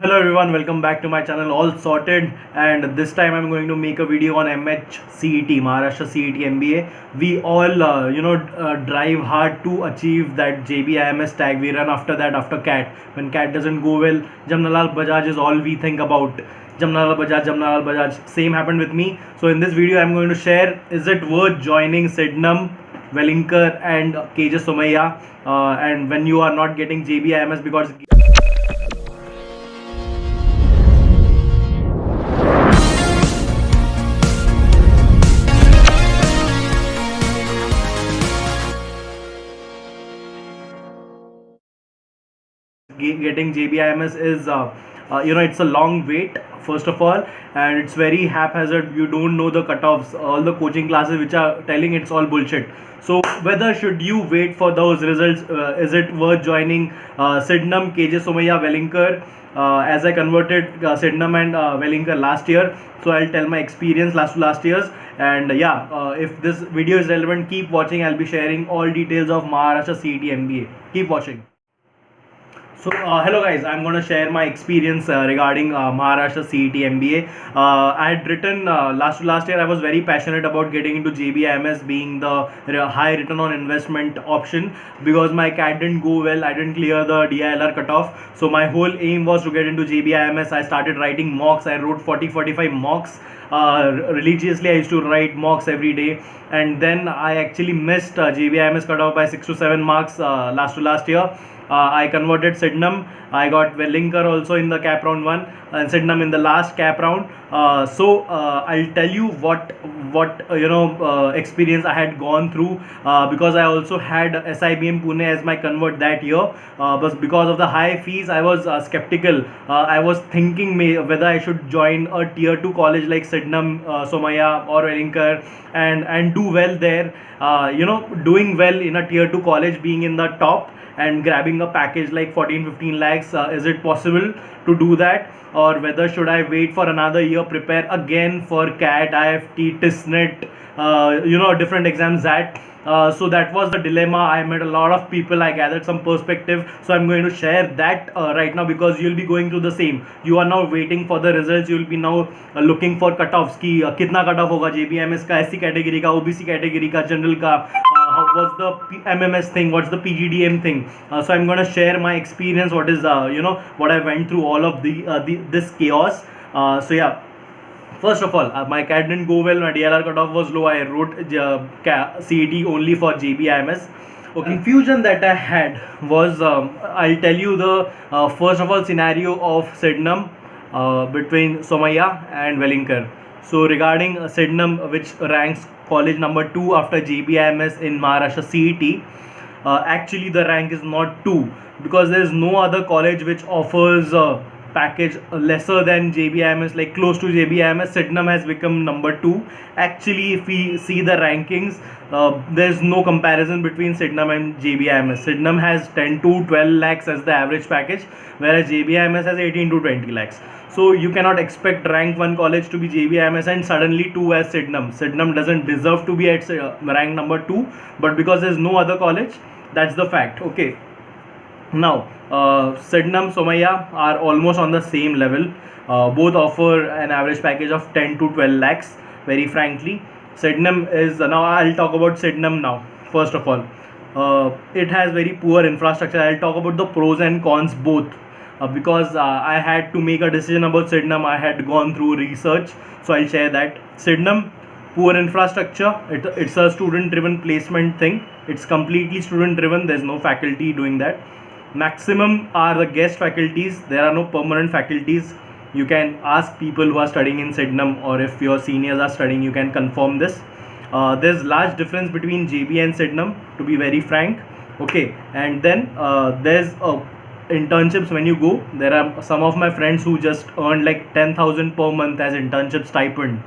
Hello everyone, welcome back to my channel All Sorted, and this time I'm going to make a video on MHCET, Maharashtra CET MBA. We all drive hard to achieve that JBIMS tag. We run after that after CAT. When CAT doesn't go well, Jamnalal Bajaj is all we think about. Jamnalal Bajaj, Jamnalal Bajaj. Same happened with me. So in this video I'm going to share, is it worth joining Sydenham Welingkar and KJ Somaiya, and when you are not getting JBIMS because getting JBIMS is it's a long wait first of all, and it's very haphazard. You don't know the cutoffs. All the coaching classes which are telling, it's all bullshit. So whether should you wait for those results? Is it worth joining Sydenham, KJ Somaiya, Welingkar? As I converted Sydenham and Welingkar last year, so I'll tell my experience last year's. And if this video is relevant, keep watching. I'll be sharing all details of Maharashtra CET MBA. Keep watching. So hello guys, I'm going to share my experience regarding Maharashtra CET MBA. I had written last year. I was very passionate about getting into JBIMS, being the high return on investment option, because my CAT didn't go well. I didn't clear the DILR cutoff. So my whole aim was to get into JBIMS. I started writing mocks. I wrote 40-45 mocks. Religiously I used to write mocks every day, and then I actually missed JBIMS cutoff by 6 to 7 marks last year. I converted Sydenham. I got Welingkar also in the cap round 1 and Sydenham in the last cap round. I'll tell you what experience I had gone through, because I also had SIBM Pune as my convert that year. But because of the high fees, I was skeptical. I was thinking whether I should join a tier 2 college like Sydenham, Somaiya or Welingkar, and do well there. Doing well in a tier 2 college, being in the top and grabbing a package like 14-15 lakhs, is it possible to do that, or whether should I wait for another year, prepare again for CAT, IFT, TISNET, different exams that. So that was the dilemma. I met a lot of people. I gathered some perspective. So I'm going to share that right now, because you'll be going through the same. You are now waiting for the results. You'll be now looking for cutoffs ki kitna cutoff hoga JBIMS ka, SC category ka, OBC category ka, general ka, what's the MMS thing, what's the PGDM thing. So I'm going to share my experience, what is what I went through, all of this chaos. First of all, my CAT didn't go well. My DLR cutoff was low. I wrote CET only for JBIMS. Okay. Confusion that I had was, I'll tell you the first of all scenario of Sydenham between Somaiya and Welingkar. So regarding Sydenham, which ranks college number 2 after JBIMS in Maharashtra CET, actually the rank is not 2, because there is no other college which offers package lesser than JBIMS, like close to JBIMS. Sydenham has become number 2. Actually, if we see the rankings, there's no comparison between Sydenham and JBIMS. Sydenham has 10 to 12 lakhs as the average package, whereas JBIMS has 18 to 20 lakhs. So you cannot expect rank 1 college to be JBIMS and suddenly 2 as Sydenham. Sydenham doesn't deserve to be at rank number 2, but because there's no other college, that's the fact. Okay. Now, Sydenham, Somaiya are almost on the same level. Both offer an average package of 10 to 12 lakhs. Very frankly, Sydenham is, now I'll talk about Sydenham now. First of all, it has very poor infrastructure. I'll talk about the pros and cons both, because I had to make a decision about Sydenham. I had gone through research, so I'll share that. Sydenham, poor infrastructure. It's a student driven placement thing. It's completely student driven. There's no faculty doing that. Maximum are the guest faculties. There are no permanent faculties. You can ask people who are studying in Sydenham, or if your seniors are studying, you can confirm this. There's large difference between JB and Sydenham, to be very frank. Okay, and then there's internships when you go. There are some of my friends who just earned like 10,000 per month as internship stipend.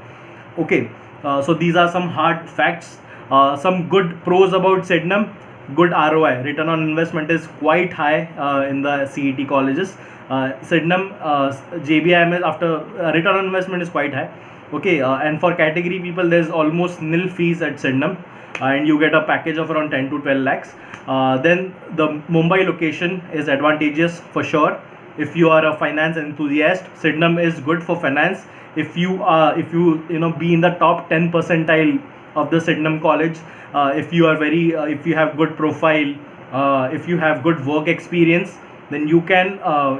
Okay, so these are some hard facts. Some good pros about Sydenham. Good ROI, return on investment is quite high in the CET colleges. Sydenham, JBIMS, after return on investment is quite high. Okay, and for category people, there's almost nil fees at Sydenham, and you get a package of around 10 to 12 lakhs. Then the Mumbai location is advantageous for sure. if you are a finance enthusiast, Sydenham is good for finance. If you be in the top 10 percentile of the Sydenham college, if you are if you have good profile, if you have good work experience, then you can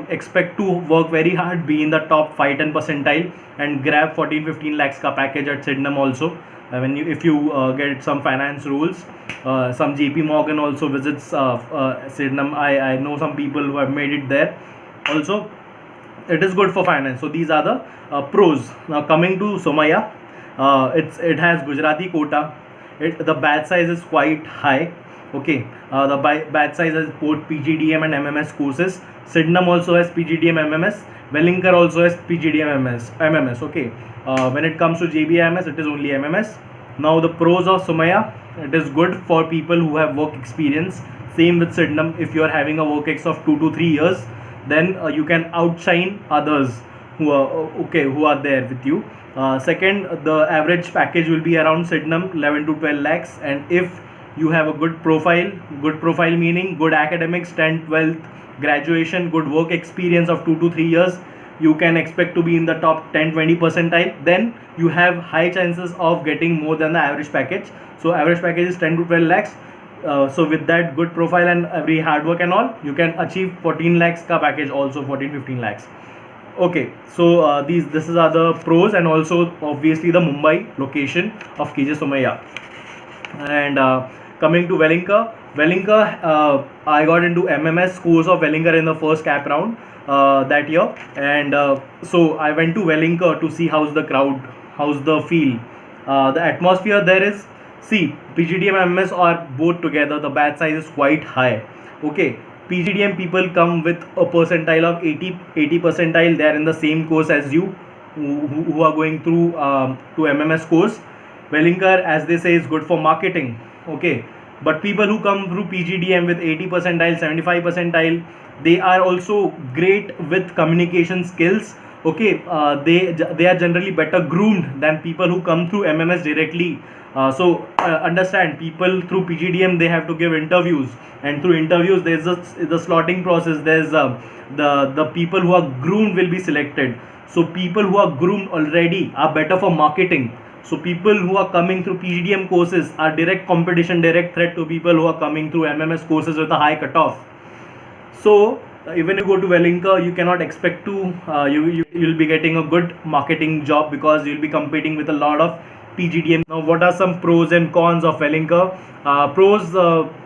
expect to work very hard, be in the top 5-10 percentile, and grab 14-15 lakhs ka package at Sydenham also. If you get some finance rules, some JP Morgan also visits Sydenham. I know some people who have made it there also. It is good for finance. So these are the pros. Now coming to Somaiya, it has Gujarati quota. The batch size is quite high. Okay, the batch size has both PGDM and MMS courses. Sydenham also has PGDM MMS. Welingkar also has PGDM MMS. Okay, when it comes to JBIMS, it is only MMS. Now the pros of Somaiya, it is good for people who have work experience. Same with Sydenham. If you are having a work ex of 2 to 3 years, then you can outshine others who are there with you. Second, the average package will be around Sydenham 11 to 12 lakhs, and if you have a good profile meaning good academics, 10th 12th graduation, good work experience of 2 to 3 years, you can expect to be in the top 10-20 percentile. Then you have high chances of getting more than the average package. So average package is 10 to 12 lakhs. So with that good profile and every hard work and all, you can achieve 14 lakhs ka package also, 14-15 lakhs. Okay, so this are the pros, and also obviously the Mumbai location of KJ Somaiya. And coming to Welingkar, I got into MMS course of Welingkar in the first cap round that year, and so I went to Welingkar to see how's the crowd, how's the feel, the atmosphere there is. See, PGDM and MMS are both together, the batch size is quite high. Okay, PGDM people come with a percentile of 80 percentile. They are in the same course as you who are going through to MMS course. Welingkar, as they say, is good for marketing. Okay, but people who come through PGDM with 80 percentile, 75 percentile, they are also great with communication skills. Okay, they are generally better groomed than people who come through MMS directly. So understand, people through PGDM, they have to give interviews, and through interviews there's the slotting process. There's the people who are groomed will be selected. So people who are groomed already are better for marketing. So people who are coming through PGDM courses are direct competition, direct threat to people who are coming through MMS courses with a high cutoff. So even if you go to Welingkar, you cannot expect to you'll be getting a good marketing job, because you'll be competing with a lot of PGDM. Now, what are some pros and cons of Welingkar? Pros,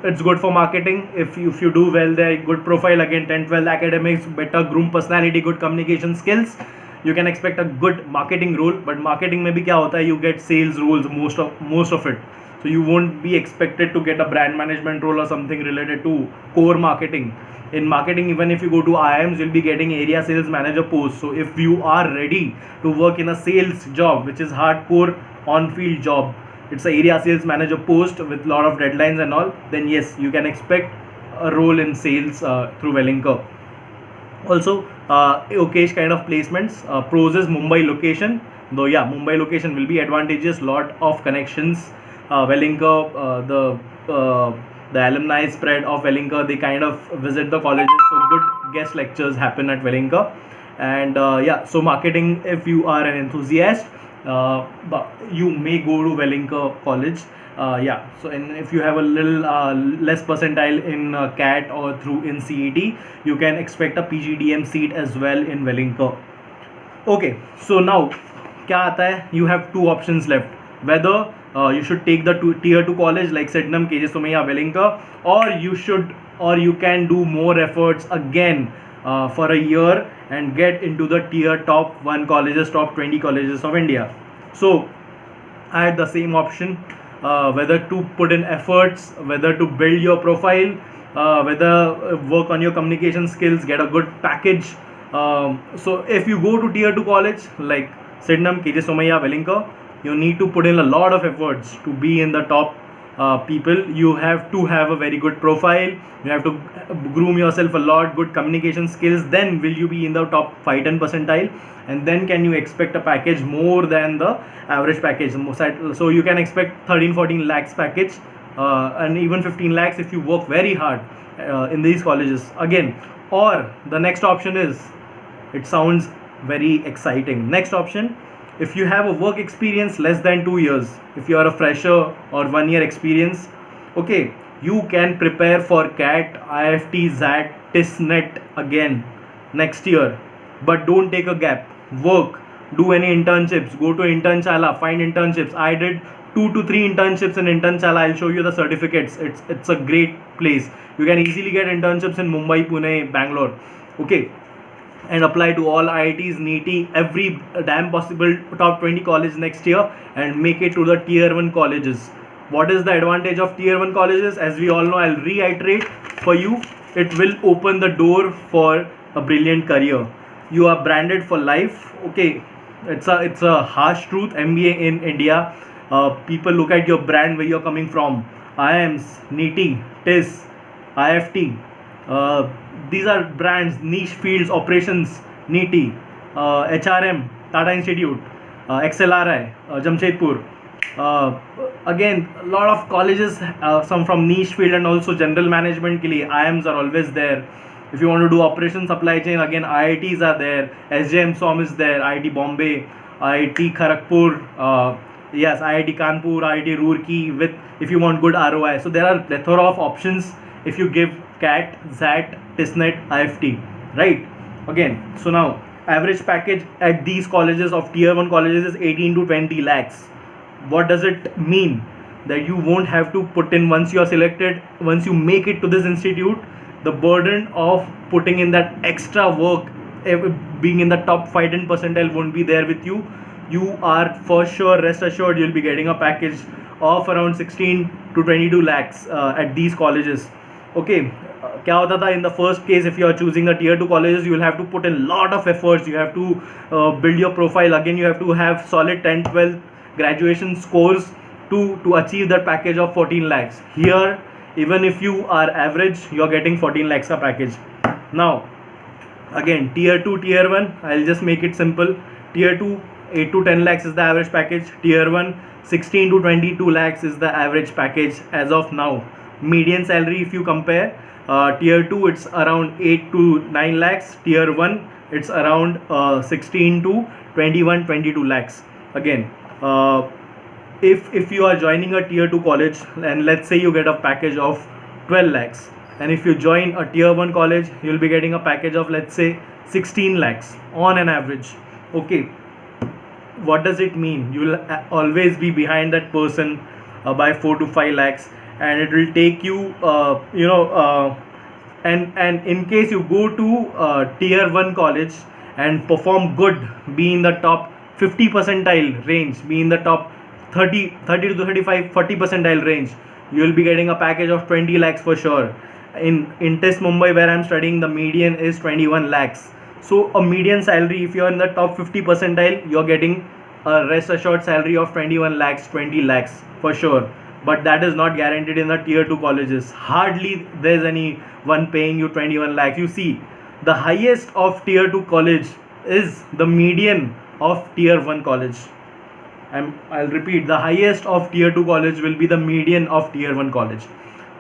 it's good for marketing. If you do well there, good profile, again 10-12 academics, better groomed personality, good communication skills, you can expect a good marketing role. But marketing में भी क्या होता है, you get sales roles most of it. So you won't be expected to get a brand management role or something related to core marketing. In marketing, even if you go to IIMs, you'll be getting area sales manager post. So if you are ready to work in a sales job, which is hardcore on-field job, it's a area sales manager post with lot of deadlines and all, then yes, you can expect a role in sales through Welingkar. Also, okayish kind of placements. Pros is Mumbai location, though yeah, Mumbai location will be advantageous, lot of connections. Welingkar, the alumni spread of Welingkar, they kind of visit the colleges, so good guest lectures happen at Welingkar. And yeah, so marketing, if you are an enthusiast, but you may go to Welingkar college. Yeah, so if you have a little less percentile in CAT or through in CET, you can expect a PGDM seat as well in Welingkar. Okay, so now क्या आता है, you have two options left, whether you should take the tier 2 college like Sydenham, KJ Somaiya, Welingkar, or you can do more efforts again for a year and get into the tier top 1 colleges, top 20 colleges of India. So I had the same option, whether to put in efforts, whether to build your profile, whether work on your communication skills, get a good package. So if you go to tier 2 college like Sydenham, KJ Somaiya, Welingkar, you need to put in a lot of efforts to be in the top people. You have to have a very good profile, you have to groom yourself a lot, good communication skills, then will you be in the top 5-10 percentile, and then can you expect a package more than the average package. So you can expect 13-14 lakhs package and even 15 lakhs if you work very hard in these colleges again. Or the next option is, it sounds very exciting. Next option, if you have a work experience less than 2 years, if you are a fresher or 1 year experience, okay, you can prepare for CAT, IFT, ZAT, TISNET again next year. But don't take a gap. Work, do any internships, go to Internchala, find internships. I did 2 to 3 internships in Internchala. I'll show you the certificates. It's a great place. You can easily get internships in Mumbai, Pune, Bangalore. Okay, and apply to all IITs, NEET, every damn possible top 20 college next year, and make it to the tier 1 colleges. What is the advantage of tier 1 colleges? As we all know, I'll reiterate for you, it will open the door for a brilliant career. You are branded for life. Okay, it's a harsh truth. MBA in India, people look at your brand, where you're coming from. IIMS, NEET, TIS, IFT, these are brands, niche fields, operations, NEET, HRM, Tata Institute, XLRI, Jamshedpur. Again, a lot of colleges, some from niche field and also general management ke liye, IIMs are always there. If you want to do operations supply chain, again IITs are there, SJM SOM is there, IIT Bombay, IIT Kharagpur, yes, IIT Kanpur, IIT Roorkee, with if you want good ROI. So there are plethora of options if you give CAT, ZAT, TISNET, IFT, right? Again, so now average package at these colleges of tier 1 colleges is 18 to 20 lakhs. What does it mean? That you won't have to put in, once you are selected, once you make it to this institute, the burden of putting in that extra work, being in the top 5-10 percentile won't be there with you. You are for sure, rest assured, you'll be getting a package of around 16 to 22 lakhs at these colleges. Okay, क्या होता था in the first case, if you are choosing the tier 2 colleges, you will have to put in a lot of efforts. You have to build your profile. Again, you have to have solid 10, 12 graduation scores to achieve that package of 14 lakhs. Here, even if you are average, you are getting 14 lakhs ka package. Now, again, tier 2, tier 1, I'll just make it simple. Tier 2, 8 to 10 lakhs is the average package. Tier 1, 16 to 22 lakhs is the average package as of now. Median salary, if you compare, tier 2 it's around 8 to 9 lakhs, tier 1 it's around 16 to 22 lakhs. Again, if you are joining a tier 2 college, and let's say you get a package of 12 lakhs, and if you join a tier 1 college, you'll be getting a package of, let's say, 16 lakhs on an average. Okay, what does it mean? You will always be behind that person by 4 to 5 lakhs, and it will take you and in case you go to tier 1 college and perform good, be in the top 50 percentile range, be in the top 30 to 35, 40 percentile range, you will be getting a package of 20 lakhs for sure. In TIS Mumbai, where I am studying, the median is 21 lakhs. So a median salary, if you are in the top 50 percentile, you are getting a rest assured salary of 21 lakhs, 20 lakhs for sure. But that is not guaranteed in the tier 2 colleges. Hardly there's any one paying you 21 lakhs. You see, the highest of tier 2 college is the median of tier 1 college. I'll repeat, the highest of tier 2 college will be the median of tier 1 college.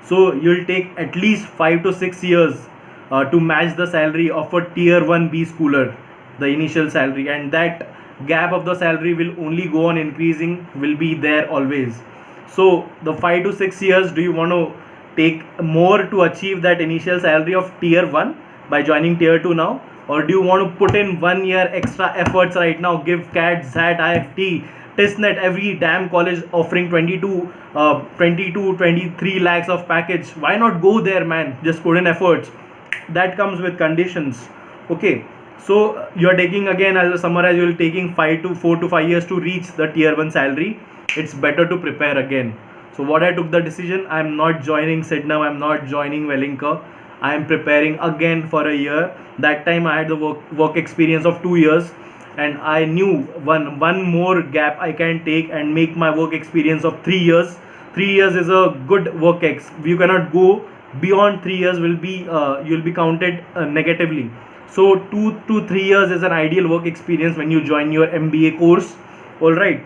So you'll take at least 5 to 6 years to match the salary of a tier 1 B schooler, the initial salary, and that gap of the salary will only go on increasing, will be there always. So the 5 to 6 years, do you want to take more to achieve that initial salary of tier 1 by joining tier 2 now, or do you want to put in 1 year extra efforts right now, give CAT, ZAT, IFT, TISNET, every damn college offering 22, 23 lakhs of package? Why not go there, man? Just put in efforts. That comes with conditions. Okay, so you're taking, again, as a summarize, you're taking 4 to 5 years to reach the tier 1 salary. It's better to prepare again. So what I took the decision, I'm not joining Sydenham, I'm not joining Welingkar. I am preparing again for a year. That time I had the work experience of 2 years, and I knew one more gap I can take and make my work experience of 3 years. 3 years is a good work you cannot go beyond 3 years, will be you'll be counted negatively. So 2 to 3 years is an ideal work experience when you join your MBA course. All right.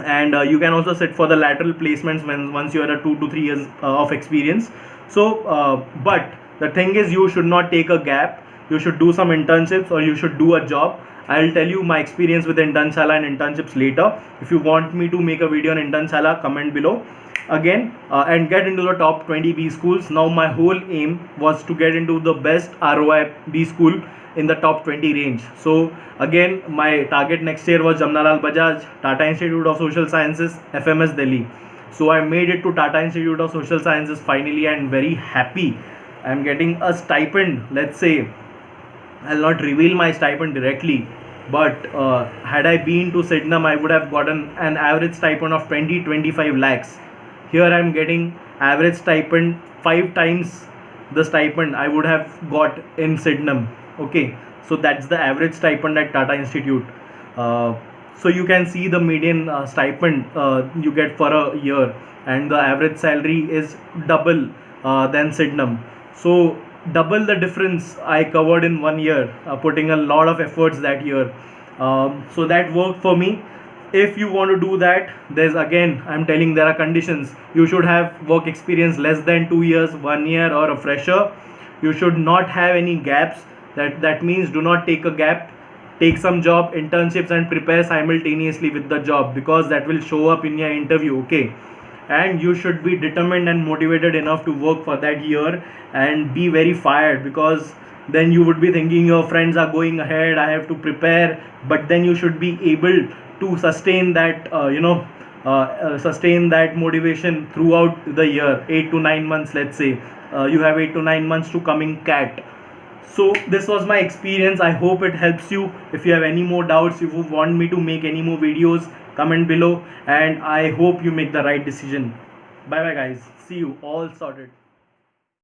and you can also sit for the lateral placements when once you are a 2 to 3 years of experience. So but the thing is, you should not take a gap. You should do some internships, or you should do a job. I'll tell you my experience with internshala and internships later. If you want me to make a video on internshala, comment below again, and get into the top 20 B schools. Now my whole aim was to get into the best ROI B school in the top 20 range. So again, my target next year was Jamnalal Bajaj, Tata Institute of Social Sciences, FMS Delhi. So I made it to Tata Institute of Social Sciences finally, and very happy. I'm getting a stipend. Let's say I'll not reveal my stipend directly, but had I been to Sydenham, I would have gotten an average stipend of 20-25 lakhs. Here I'm getting average stipend 5 times the stipend I would have got in Sydenham. Okay, so that's the average stipend at Tata Institute. So you can see the median stipend you get for a year, and the average salary is double than Sydenham. So double the difference I covered in 1 year, putting a lot of efforts that year. So that worked for me. If you want to do that, there's, again, I'm telling, there are conditions. You should have work experience less than 2 years, 1 year, or a fresher. You should not have any gaps. That means do not take a gap. Take some job, internships, and prepare simultaneously with the job, because that will show up in your interview. Okay, and you should be determined and motivated enough to work for that year, and be very fired, because then you would be thinking your friends are going ahead, I have to prepare. But then you should be able to sustain that sustain that motivation throughout the year. 8 to 9 months, let's say you have 8 to 9 months to coming CAT. So this was my experience. I hope it helps you. If you have any more doubts, if you want me to make any more videos, comment below, and I hope you make the right decision. Bye bye guys, see you, all sorted.